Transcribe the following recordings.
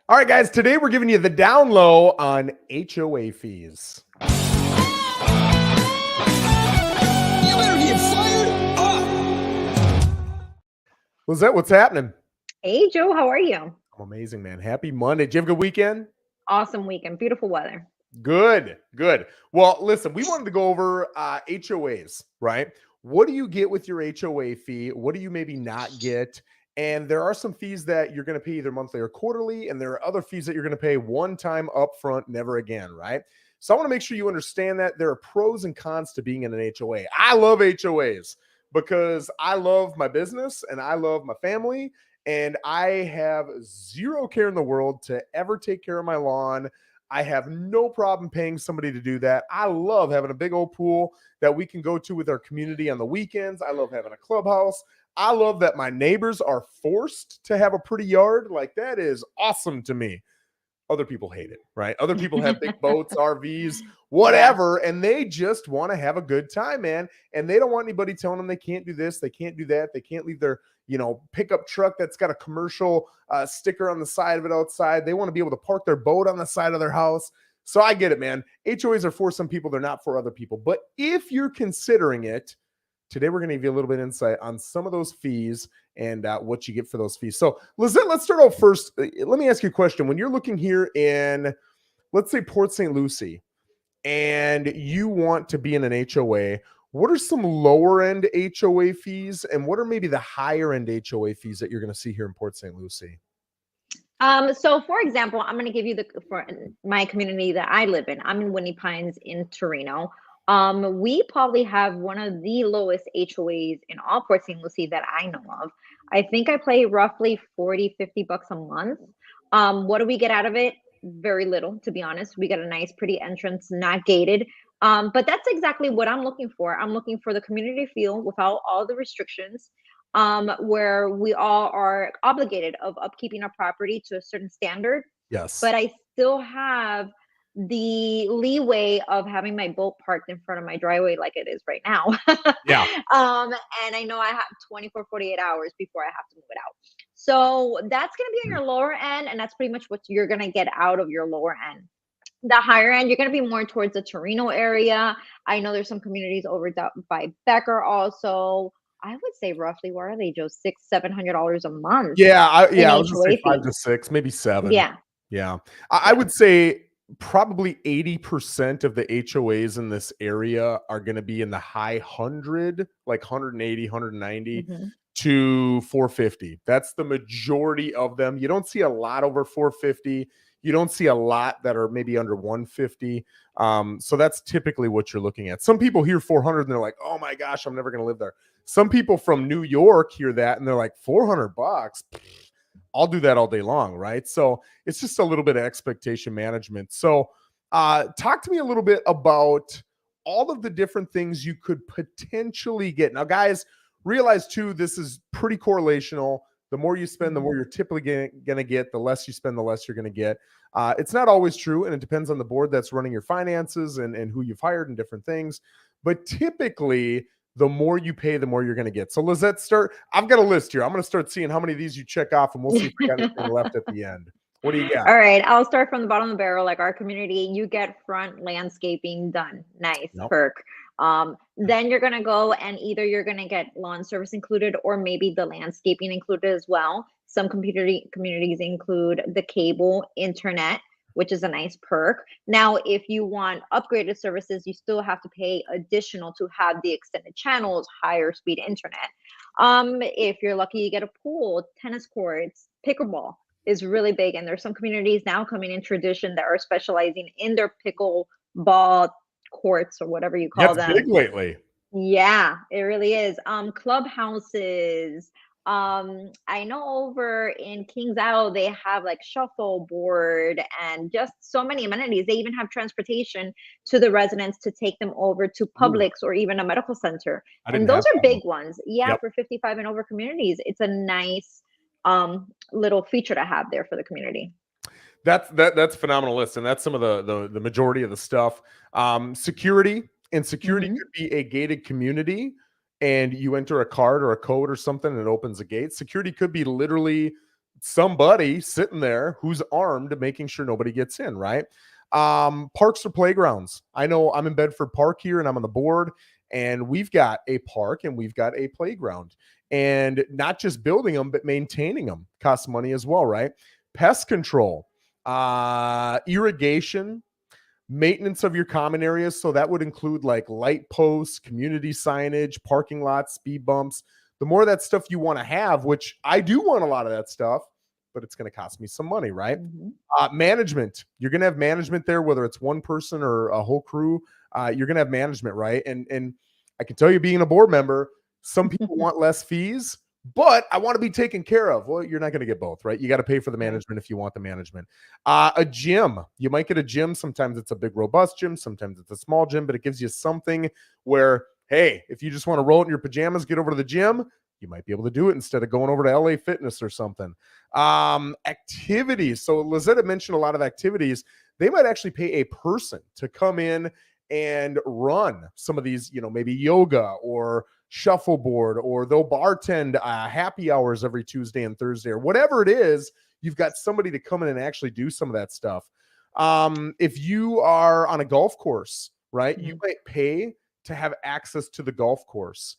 All right, guys, today we're giving you the down low on HOA fees. You better get fired up. Lissette, what's happening? Hey, Joe, how are you? I'm amazing, man. Happy Monday. Did you have a good weekend? Awesome weekend. Beautiful weather. Good. Well, listen, we wanted to go over HOAs, right? What do you get with your HOA fee? What do you maybe not get? And there are some fees that you're going to pay either monthly or quarterly, and there are other fees that you're going to pay one time upfront, never again, right? So I want to make sure you understand that there are pros and cons to being in an HOA. I love HOAs because I love my business and I love my family, and I have zero care in the world to ever take care of my lawn. I have no problem paying somebody to do that. I love having a big old pool that we can go to with our community on the weekends. I love having a clubhouse. I love that my neighbors are forced to have a pretty yard. Like, that is awesome to me. Other people hate it, right? Other people have big boats, RVs, whatever, and they just want to have a good time, man. And they don't want anybody telling them they can't do this, they can't do that, they can't leave their, pickup truck that's got a commercial sticker on the side of it outside. They want to be able to park their boat on the side of their house. So I get it, man. HOAs are for some people, they're not for other people. But if you're considering it, today we're going to give you a little bit of insight on some of those fees and what you get for those fees. So, Lissette, let's start out first. Let me ask you a question. When you're looking here in, let's say, Port St. Lucie, and you want to be in an HOA, what are some lower-end HOA fees, and what are maybe the higher-end HOA fees that you're going to see here in Port St. Lucie? So for example, I'm going to give you for my community that I live in. I'm in Winnie Pines in Torino. We probably have one of the lowest HOAs in all Port St. Lucie that I know of. I think I pay roughly 40, 50 bucks a month. What do we get out of it? Very little, to be honest. We get a nice, pretty entrance, not gated. But that's exactly what I'm looking for. I'm looking for the community feel without all the restrictions, where we all are obligated of upkeeping our property to a certain standard. Yes. But I still have the leeway of having my boat parked in front of my driveway like it is right now. Yeah. And I know I have 24, 48 hours before I have to move it out. So that's going to be on your lower end, and that's pretty much what you're going to get out of your lower end. The higher end, you're going to be more towards the Torino area. I know there's some communities over by Becker also. I would say roughly, what are they, Joe? $600-700 a month. Yeah, I was going to say 5 HOA to 6, maybe 7. Yeah. I would say probably 80% of the HOAs in this area are going to be in the high 100, like 180, 190 to 450. That's the majority of them. You don't see a lot over 450. You don't see a lot that are maybe under 150. So that's typically what you're looking at. Some people hear 400 and they're like, oh my gosh, I'm never going to live there. Some people from New York hear that and they're like, 400 bucks. I'll do that all day long, right? So it's just a little bit of expectation management. So talk to me a little bit about all of the different things you could potentially get. Now, guys, realize too, this is pretty correlational. The more you spend, the more you're typically going to get. The less you spend, the less you're going to get. It's not always true, and it depends on the board that's running your finances and who you've hired and different things. But typically, the more you pay, the more you're going to get. So Lissette, start. I've got a list here. I'm going to start seeing how many of these you check off, and we'll see if we got anything left at the end. What do you got? All right, I'll start from the bottom of the barrel. Like our community, you get front landscaping done. Nice perk. Then you're going to go and either you're going to get lawn service included or maybe the landscaping included as well. Some communities include the cable, internet, which is a nice perk. Now, if you want upgraded services, you still have to pay additional to have the extended channels, higher speed internet. If you're lucky, you get a pool, tennis courts, pickleball is really big. And there's some communities now coming in tradition that are specializing in their pickleball courts or whatever you call them. That's big lately. Yeah, it really is. Clubhouses. I know over in Kings Isle, they have like shuffleboard and just so many amenities. They even have transportation to the residents to take them over to Publix or even a medical center. And those are big ones. Yeah, for 55 and over communities. It's a nice little feature to have there for the community. That's phenomenal list, and that's some of the majority of the stuff. Security could be a gated community, and you enter a card or a code or something, and it opens a gate. Security could be literally somebody sitting there who's armed, making sure nobody gets in, right? Parks or playgrounds. I know I'm in Bedford Park here and I'm on the board, and we've got a park and we've got a playground. And not just building them, but maintaining them costs money as well, right? Pest control, irrigation, maintenance of your common areas. So that would include like light posts, community signage, parking lots, speed bumps. The more of that stuff you want to have, which I do want a lot of that stuff, but it's going to cost me some money, right? Management. You're going to have management there, whether it's one person or a whole crew. You're going to have management, right? And I can tell you, being a board member, some people want less fees, but I want to be taken care of. Well, you're not going to get both, right? You got to pay for the management if you want the management. A gym. You might get a gym. Sometimes it's a big, robust gym. Sometimes it's a small gym, but it gives you something where, hey, if you just want to roll it in your pajamas, get over to the gym, you might be able to do it instead of going over to LA Fitness or something. Activities. So Lissette mentioned a lot of activities. They might actually pay a person to come in and run some of these, maybe yoga or shuffleboard, or they'll bartend happy hours every Tuesday and Thursday, or whatever it is. You've got somebody to come in and actually do some of that stuff. If you are on a golf course, right, you might pay to have access to the golf course.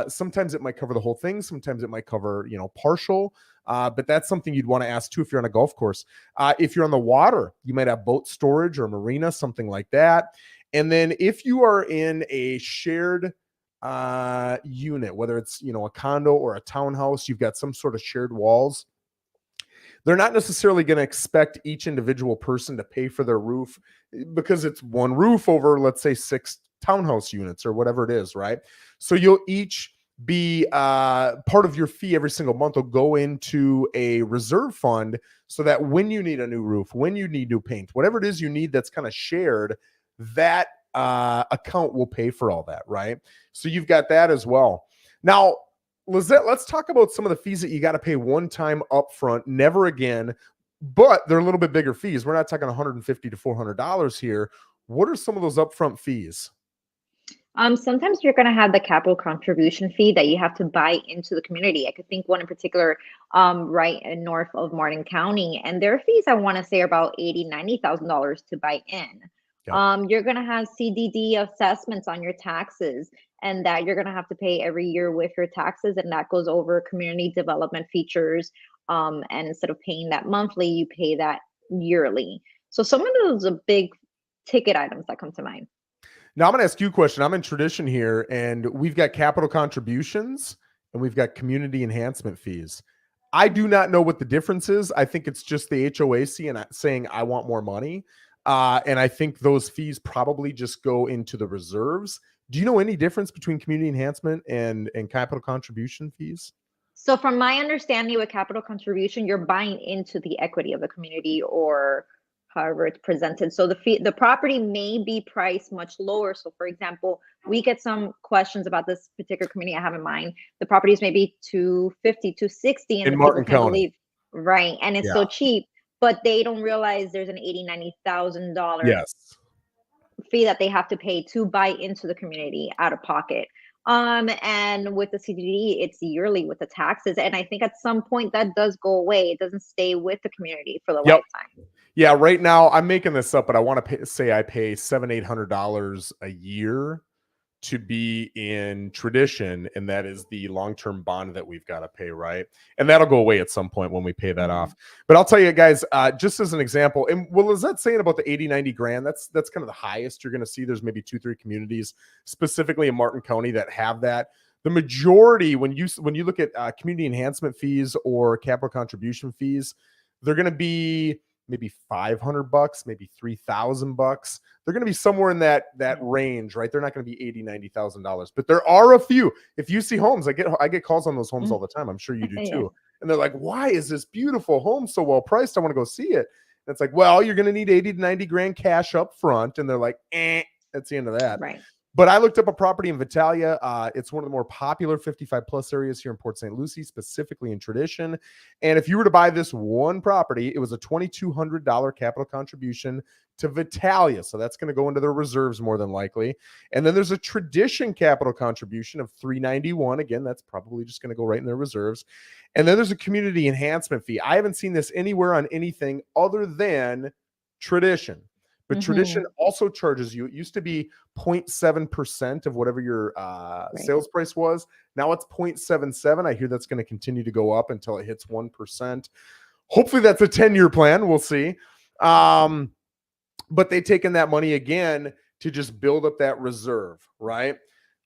Sometimes it might cover the whole thing. Sometimes it might cover, partial. But that's something you'd want to ask too if you're on a golf course. If you're on the water, you might have boat storage or marina, something like that. And then if you are in a shared unit, whether it's, a condo or a townhouse, you've got some sort of shared walls. They're not necessarily going to expect each individual person to pay for their roof because it's one roof over, let's say, 6 townhouse units or whatever it is, right? So you'll each be part of your fee every single month will go into a reserve fund so that when you need a new roof, when you need new paint, whatever it is you need that's kind of shared, that account will pay for all that, right? So you've got that as well. Now, Lissette, let's talk about some of the fees that you got to pay one time up front, never again, but they're a little bit bigger fees. We're not talking $150 to $400 here. What are some of those upfront fees? Sometimes you're going to have the capital contribution fee that you have to buy into the community. I could think one in particular, right in north of Martin County, and their fees, I want to say, are about $80,000-$90,000 to buy in. Yep. You're going to have CDD assessments on your taxes, and that you're going to have to pay every year with your taxes, and that goes over community development features. And instead of paying that monthly, you pay that yearly. So some of those are big ticket items that come to mind. Now I'm going to ask you a question. I'm in tradition here, and we've got capital contributions and we've got community enhancement fees. I do not know what the difference is. I think it's just the HOA saying I want more money. And I think those fees probably just go into the reserves. Do you know any difference between community enhancement and capital contribution fees? So from my understanding with capital contribution, you're buying into the equity of the community, or however it's presented. So the property may be priced much lower. So for example, we get some questions about this particular community I have in mind. The property is maybe $250, $260 in Martin County. Right. And it's so cheap, but they don't realize there's an $80,000-$90,000 fee that they have to pay to buy into the community out of pocket. And with the CDD, it's yearly with the taxes. And I think at some point that does go away. It doesn't stay with the community for the lifetime. Yeah, right now I'm making this up, but I want to say I pay $700-800 a year to be in tradition, and that is the long-term bond that we've got to pay, right? And that'll go away at some point when we pay that off. But I'll tell you guys, just as an example, and what is that saying about the 80-90 grand? That's kind of the highest you're going to see. There's maybe 2-3 communities specifically in Martin County that have that. The majority, when you look at community enhancement fees or capital contribution fees, they're going to be maybe $500, maybe $3,000. They're going to be somewhere in that range, right? They're not going to be $80,000-$90,000, but there are a few. If you see homes, I get calls on those homes all the time. I'm sure you do too. And they're like, "Why is this beautiful home so well priced? I want to go see it." And it's like, well, you're going to need 80 to 90 grand cash up front. And they're like, that's the end of that. Right. But I looked up a property in Vitalia. It's one of the more popular 55 plus areas here in Port St. Lucie, specifically in Tradition. And if you were to buy this one property, it was a $2,200 capital contribution to Vitalia. So that's going to go into their reserves more than likely. And then there's a Tradition capital contribution of $391. Again, that's probably just going to go right in their reserves. And then there's a community enhancement fee. I haven't seen this anywhere on anything other than Tradition. But Tradition also charges you. It used to be 0.7% of whatever your sales price was. Now it's 0.77. I hear that's going to continue to go up until it hits 1%. Hopefully that's a 10-year plan. We'll see. But they've taken that money again to just build up that reserve, right?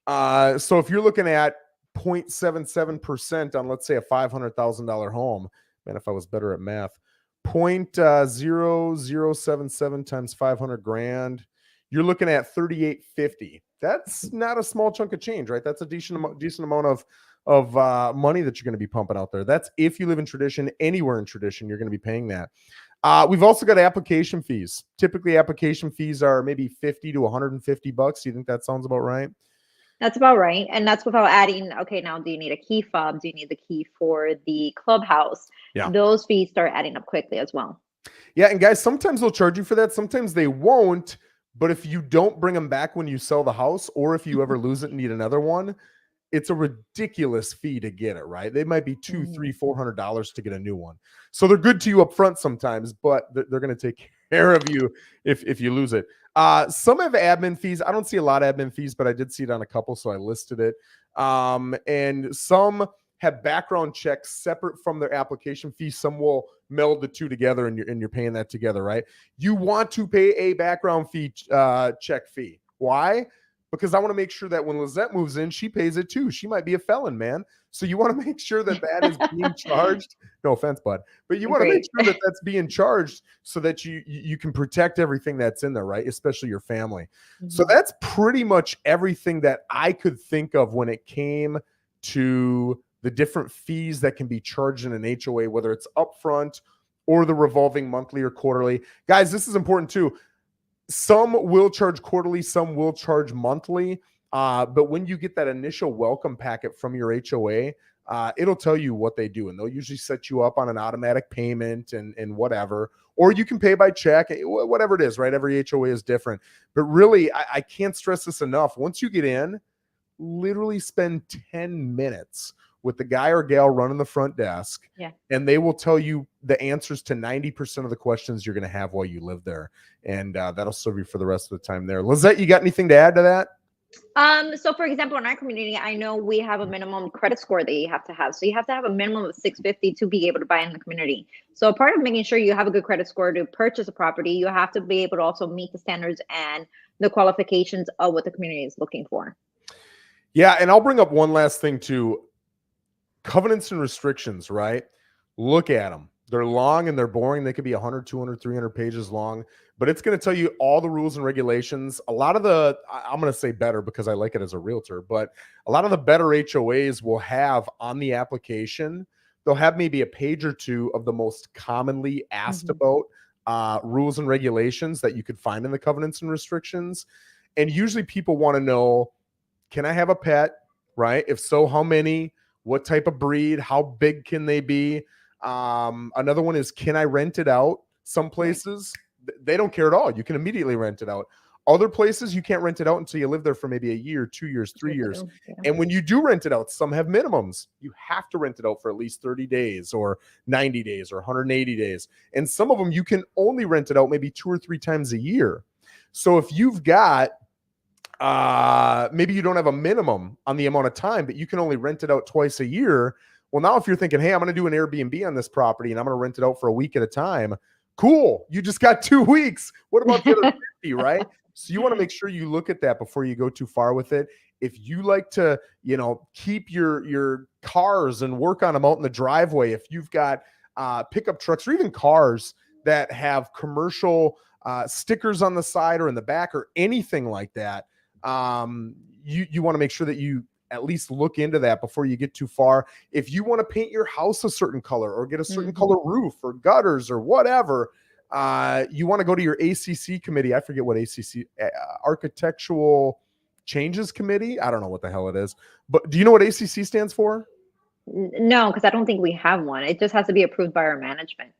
So if you're looking at 0.77% on, let's say, a $500,000 home, man, if I was better at math, 0.0077 times 500 grand, you're looking at 3850. That's not a small chunk of change, right? That's a decent amount of money that you're going to be pumping out there. That's if you live in Tradition. Anywhere in Tradition, you're going to be paying that. We've also got application fees. Typically, application fees are maybe $50 to $150. Do you think that sounds about right? That's about right. And that's without adding, okay, now do you need a key fob? Do you need the key for the clubhouse? Yeah. Those fees start adding up quickly as well. Yeah. And guys, sometimes they'll charge you for that. Sometimes they won't. But if you don't bring them back when you sell the house, or if you ever lose it and need another one, it's a ridiculous fee to get it, right? They might be $200, $300, $400 to get a new one. So they're good to you up front sometimes, but they're going to take care of you if you lose it. Some have admin fees. I don't see a lot of admin fees, but I did see it on a couple, so I listed it. And some have background checks separate from their application fee. Some will meld the two together, and you're paying that together, right? You want to pay a background fee check fee. Why? Because I want to make sure that when Lissette moves in, she pays it too. She might be a felon, man. So you want to make sure that is being charged. No offense, bud. But you want to make sure that that's being charged so that you can protect everything that's in there, right? Especially your family. So that's pretty much everything that I could think of when it came to the different fees that can be charged in an HOA, whether it's upfront or the revolving monthly or quarterly. Guys, this is important too. Some will charge quarterly, some will charge monthly. But when you get that initial welcome packet from your HOA, it'll tell you what they do. And they'll usually set you up on an automatic payment and whatever. Or you can pay by check, whatever it is, right? Every HOA is different. But really, I can't stress this enough. Once you get in, literally spend 10 minutes with the guy or gal running the front desk, and they will tell you the answers to 90% of the questions you're going to have while you live there. And that'll serve you for the rest of the time there. Lissette, you got anything to add to that? So for example, in our community, I know we have a minimum credit score that you have to have. So you have to have a minimum of 650 to be able to buy in the community. So part of making sure you have a good credit score to purchase a property, you have to be able to also meet the standards and the qualifications of what the community is looking for. Yeah. And I'll bring up one last thing too. Covenants and restrictions, right? Look at them. They're long and they're boring. They could be 100, 200, 300 pages long, but it's going to tell you all the rules and regulations. A lot of I'm going to say better because I like it as a realtor, but a lot of the better HOAs will have on the application, they'll have maybe a page or two of the most commonly asked about rules and regulations that you could find in the covenants and restrictions. And usually people want to know, can I have a pet, right? If so, how many? What type of breed? How big can they be? Another one is, can I rent it out? Some places, they don't care at all. You can immediately rent it out. Other places, you can't rent it out until you live there for maybe a year, 2 years, 3 years. And when you do rent it out, some have minimums. You have to rent it out for at least 30 days or 90 days or 180 days. And some of them, you can only rent it out maybe 2 or 3 times a year. So if you've got maybe you don't have a minimum on the amount of time, but you can only rent it out twice a year. Well, now if you're thinking, hey, I'm going to do an Airbnb on this property and I'm going to rent it out for a week at a time. Cool. You just got 2 weeks. What about the other 50, right? So you want to make sure you look at that before you go too far with it. If you like to, keep your cars and work on them out in the driveway, if you've got pickup trucks or even cars that have commercial stickers on the side or in the back or anything like that, you want to make sure that you at least look into that before you get too far. If you want to paint your house a certain color or get a certain color roof or gutters or whatever, you want to go to your ACC committee. I forget what ACC, architectural Changes Committee. I don't know what the hell it is, but do you know what ACC stands for? No, because I don't think we have one. It just has to be approved by our management.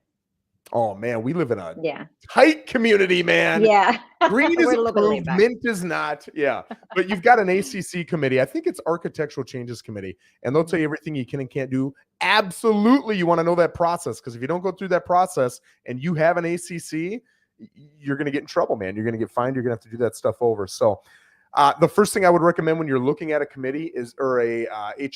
Oh man, we live in a Yeah. tight community, man. Yeah. Green is We're a little bit laid approved, back. mint is not. Yeah. But you've got an ACC committee. I think it's Architectural Changes Committee, and they'll tell you everything you can and can't do. Absolutely, you want to know that process, because if you don't go through that process and you have an ACC, you're going to get in trouble, man. You're going to get fined. You're going to have to do that stuff over. So the first thing I would recommend when you're looking at a committee or a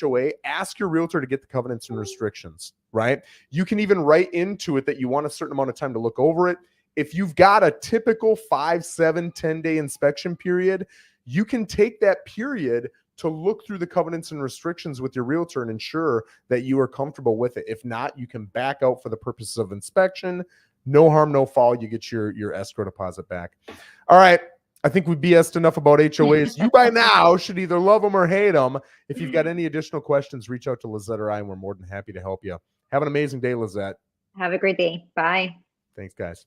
HOA, ask your realtor to get the covenants and restrictions, right? You can even write into it that you want a certain amount of time to look over it. If you've got a typical 5, 7, 10-day inspection period, you can take that period to look through the covenants and restrictions with your realtor and ensure that you are comfortable with it. If not, you can back out for the purposes of inspection. No harm, no foul. You get your escrow deposit back. All right. I think we BS'd enough about HOAs. You by now should either love them or hate them. If you've got any additional questions, reach out to Lissette or I, and we're more than happy to help you. Have an amazing day, Lissette. Have a great day. Bye. Thanks, guys.